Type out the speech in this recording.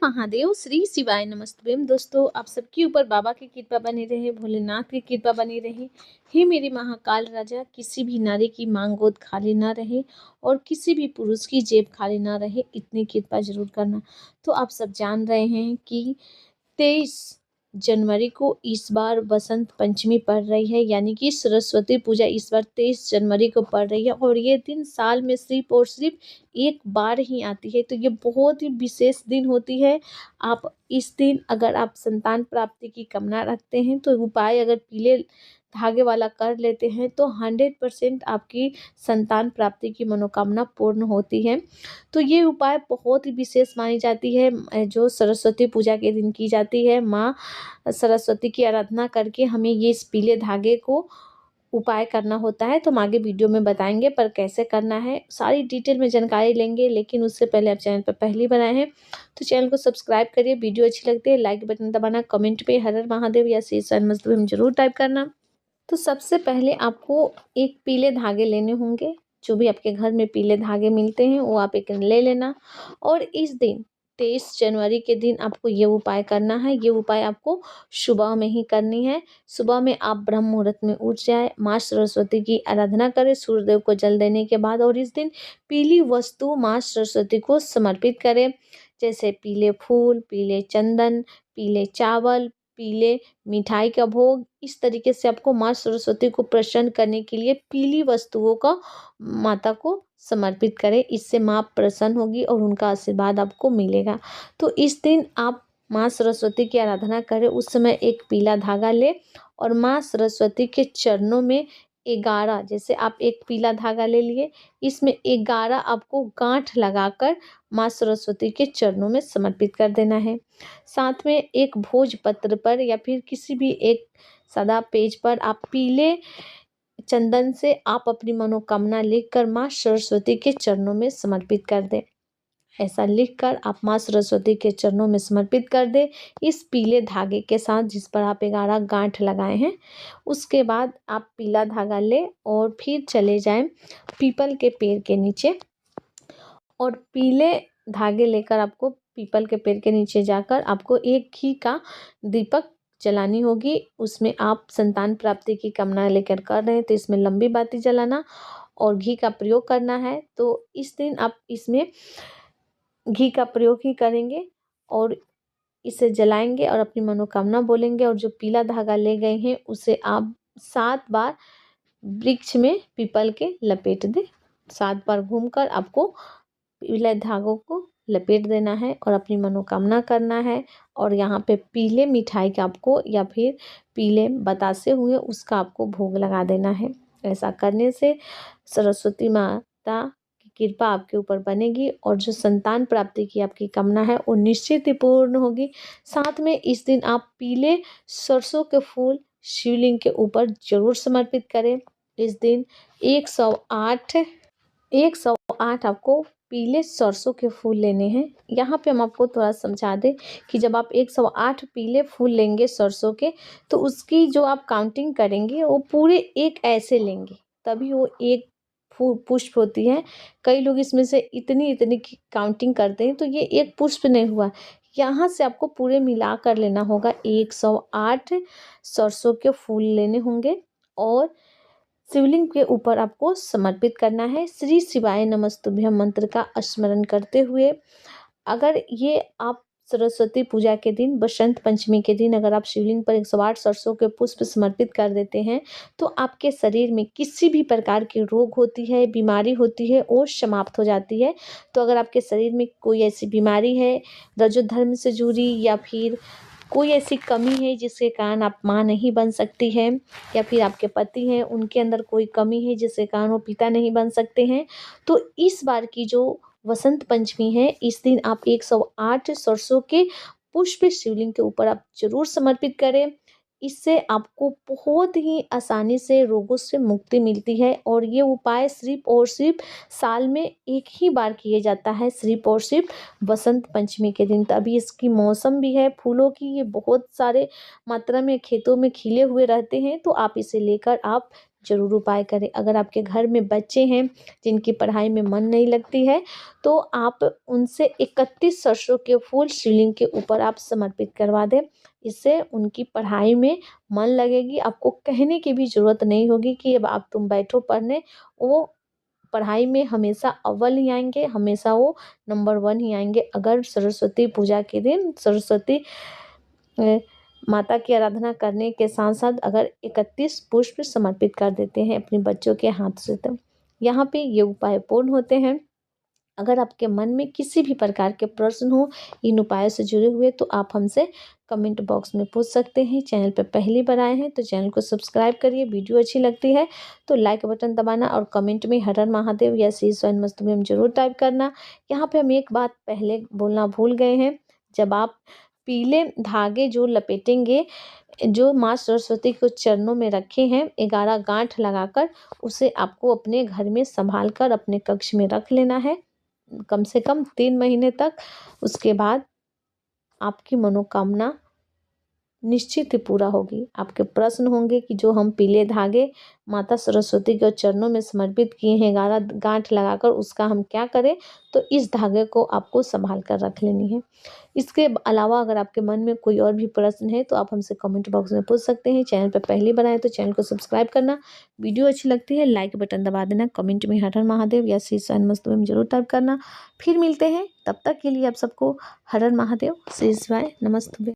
महादेव, श्री शिवाय नमस्तुभ्यम। दोस्तों, आप सबके ऊपर बाबा की कृपा बनी रहे, भोलेनाथ की कृपा बनी रहे। हे मेरे महाकाल राजा, किसी भी नारी की मांग गोद खाली ना रहे और किसी भी पुरुष की जेब खाली ना रहे, इतनी कृपा जरूर करना। तो आप सब जान रहे हैं कि 23 जनवरी को इस बार बसंत पंचमी पड़ रही है, यानी कि सरस्वती पूजा इस बार 23 जनवरी को पड़ रही है और ये दिन साल में सिर्फ और सिर्फ एक बार ही आती है। तो ये बहुत ही विशेष दिन होती है। आप इस दिन अगर आप संतान प्राप्ति की कामना रखते हैं तो उपाय अगर पीले धागे वाला कर लेते हैं तो 100% आपकी संतान प्राप्ति की मनोकामना पूर्ण होती है। तो ये उपाय बहुत ही विशेष मानी जाती है, जो सरस्वती पूजा के दिन की जाती है। माँ सरस्वती की आराधना करके हमें ये इस पीले धागे को उपाय करना होता है। तो हम आगे वीडियो में बताएंगे पर कैसे करना है, सारी डिटेल में जानकारी लेंगे। लेकिन उससे पहले आप चैनल पर पहली बनाए हैं तो चैनल को सब्सक्राइब करिए। वीडियो अच्छी लगती है लाइक बटन दबाना, कमेंट पे हर हर महादेव या श्री शिवाय नमस्तुभ्यम जरूर टाइप करना। तो सबसे पहले आपको एक पीले धागे लेने होंगे। जो भी आपके घर में पीले धागे मिलते हैं वो आप एक ले लेना। और इस दिन 23 जनवरी के दिन आपको ये उपाय करना है। ये उपाय आपको सुबह में ही करनी है। सुबह में आप ब्रह्म मुहूर्त में उठ जाए, माँ सरस्वती की आराधना करें सूर्यदेव को जल देने के बाद, और इस दिन पीली वस्तु माँ सरस्वती को समर्पित करें, जैसे पीले फूल, पीले चंदन, पीले चावल, पीले मिठाई का भोग। इस तरीके से आपको माँ सरस्वती को प्रसन्न करने के लिए पीली वस्तुओं का माता को समर्पित करें। इससे माँ प्रसन्न होगी और उनका आशीर्वाद आपको मिलेगा। तो इस दिन आप माँ सरस्वती की आराधना करें, उस समय एक पीला धागा ले और माँ सरस्वती के चरणों में 11, जैसे आप एक पीला धागा ले लिए, इसमें 11 आपको गांठ लगाकर माँ सरस्वती के चरणों में समर्पित कर देना है। साथ में एक भोजपत्र पर या फिर किसी भी एक सादा पेज पर आप पीले चंदन से आप अपनी मनोकामना लिखकर माँ सरस्वती के चरणों में समर्पित कर दें। ऐसा लिखकर आप माँ सरस्वती के चरणों में समर्पित कर दें इस पीले धागे के साथ जिस पर आप 11 गांठ लगाए हैं। उसके बाद आप पीला धागा ले और फिर चले जाएं पीपल के पेड़ के नीचे, और पीले धागे लेकर आपको पीपल के पेड़ के नीचे जाकर आपको एक घी का दीपक जलानी होगी। उसमें आप संतान प्राप्ति की कामना लेकर कर रहे हैं तो इसमें लंबी बाती जलाना और घी का प्रयोग करना है। तो इस दिन आप इसमें घी का प्रयोग ही करेंगे और इसे जलाएंगे और अपनी मनोकामना बोलेंगे। और जो पीला धागा ले गए हैं उसे आप 7 बार वृक्ष में पीपल के लपेट दें। 7 बार घूमकर आपको पीले धागों को लपेट देना है और अपनी मनोकामना करना है। और यहाँ पे पीले मिठाई का आपको या फिर पीले बतासे हुए उसका आपको भोग लगा देना है। ऐसा करने से सरस्वती माता की कृपा आपके ऊपर बनेगी और जो संतान प्राप्ति की आपकी कामना है वो निश्चित ही पूर्ण होगी। साथ में इस दिन आप पीले सरसों के फूल शिवलिंग के ऊपर जरूर समर्पित करें। इस दिन 108 आपको पीले सरसों के फूल लेने हैं। यहाँ पे हम आपको थोड़ा समझा दें कि जब आप 108 पीले फूल लेंगे सरसों के, तो उसकी जो आप काउंटिंग करेंगे वो पूरे एक ऐसे लेंगे तभी वो एक पुष्प होती है। कई लोग इसमें से इतनी की काउंटिंग करते हैं तो ये एक पुष्प नहीं हुआ। यहाँ से आपको पूरे मिला कर लेना होगा। 108 सरसों के फूल लेने होंगे और शिवलिंग के ऊपर आपको समर्पित करना है। श्री शिवाय नमस्तुभ्यम मंत्र का स्मरण करते हुए अगर ये आप सरस्वती पूजा के दिन, बसंत पंचमी के दिन अगर आप शिवलिंग पर 108 सरसों के पुष्प समर्पित कर देते हैं तो आपके शरीर में किसी भी प्रकार की रोग होती है, बीमारी होती है, वो समाप्त हो जाती है। तो अगर आपके शरीर में कोई ऐसी बीमारी है रजो धर्म से जुड़ी या फिर कोई ऐसी कमी है जिसके कारण आप माँ नहीं बन सकती हैं, या फिर आपके पति हैं उनके अंदर कोई कमी है जिसके कारण वो पिता नहीं बन सकते हैं, तो इस बार की जो वसंत पंचमी है इस दिन आप 108 सरसों के पुष्प शिवलिंग के ऊपर आप जरूर समर्पित करें। इससे आपको बहुत ही आसानी से रोगों से मुक्ति मिलती है। और ये उपाय सिर्फ और सिर्फ साल में एक ही बार किए जाता है, सिर्फ और सिर्फ बसंत पंचमी के दिन। तो अभी इसकी मौसम भी है फूलों की, ये बहुत सारे मात्रा में खेतों में खिले हुए रहते हैं। तो आप इसे लेकर आप ज़रूर उपाय करें। अगर आपके घर में बच्चे हैं जिनकी पढ़ाई में मन नहीं लगती है, तो आप उनसे 31 सरसों के फूल शिवलिंग के ऊपर आप समर्पित करवा दें। इससे उनकी पढ़ाई में मन लगेगी, आपको कहने की भी ज़रूरत नहीं होगी कि अब आप तुम बैठो पढ़ने। वो पढ़ाई में हमेशा अव्वल ही आएंगे, हमेशा वो नंबर 1 ही आएंगे। अगर सरस्वती पूजा के दिन सरस्वती माता की आराधना करने के साथ साथ अगर 31 पुष्प समर्पित कर देते हैं अपने बच्चों के हाथ से, तो यहाँ पे ये उपाय पूर्ण होते हैं। अगर आपके मन में किसी भी प्रकार के प्रश्न हो इन उपायों से जुड़े हुए, तो आप हमसे कमेंट बॉक्स में पूछ सकते हैं। चैनल पर पहली बार आए हैं तो चैनल को सब्सक्राइब करिए। वीडियो अच्छी लगती है तो लाइक बटन दबाना और कमेंट में हर हर महादेव या श्री स्वयं मस्तुभ्यम जरूर टाइप करना। यहाँ पे हम एक बात पहले बोलना भूल गए हैं, जब आप पीले धागे जो लपेटेंगे, जो माँ सरस्वती को चरणों में रखे हैं 11 गांठ लगाकर, उसे आपको अपने घर में संभाल कर अपने कक्ष में रख लेना है कम से कम 3 महीने तक। उसके बाद आपकी मनोकामना निश्चित ही पूरा होगी। आपके प्रश्न होंगे कि जो हम पीले धागे माता सरस्वती के चरणों में समर्पित किए हैं 11 गांठ लगाकर, उसका हम क्या करें, तो इस धागे को आपको संभाल कर रख लेनी है। इसके अलावा अगर आपके मन में कोई और भी प्रश्न है तो आप हमसे कमेंट बॉक्स में पूछ सकते हैं। चैनल पर पहली बार आए तो चैनल को सब्सक्राइब करना। वीडियो अच्छी लगती है लाइक बटन दबा देना। कमेंट में हर हर महादेव या श्री स्वयं मस्तुभ्यम जरूर टाइप करना। फिर मिलते हैं, तब तक के लिए आप सबको हर हर महादेव, श्री शिवाय नमस्तुभ्यम।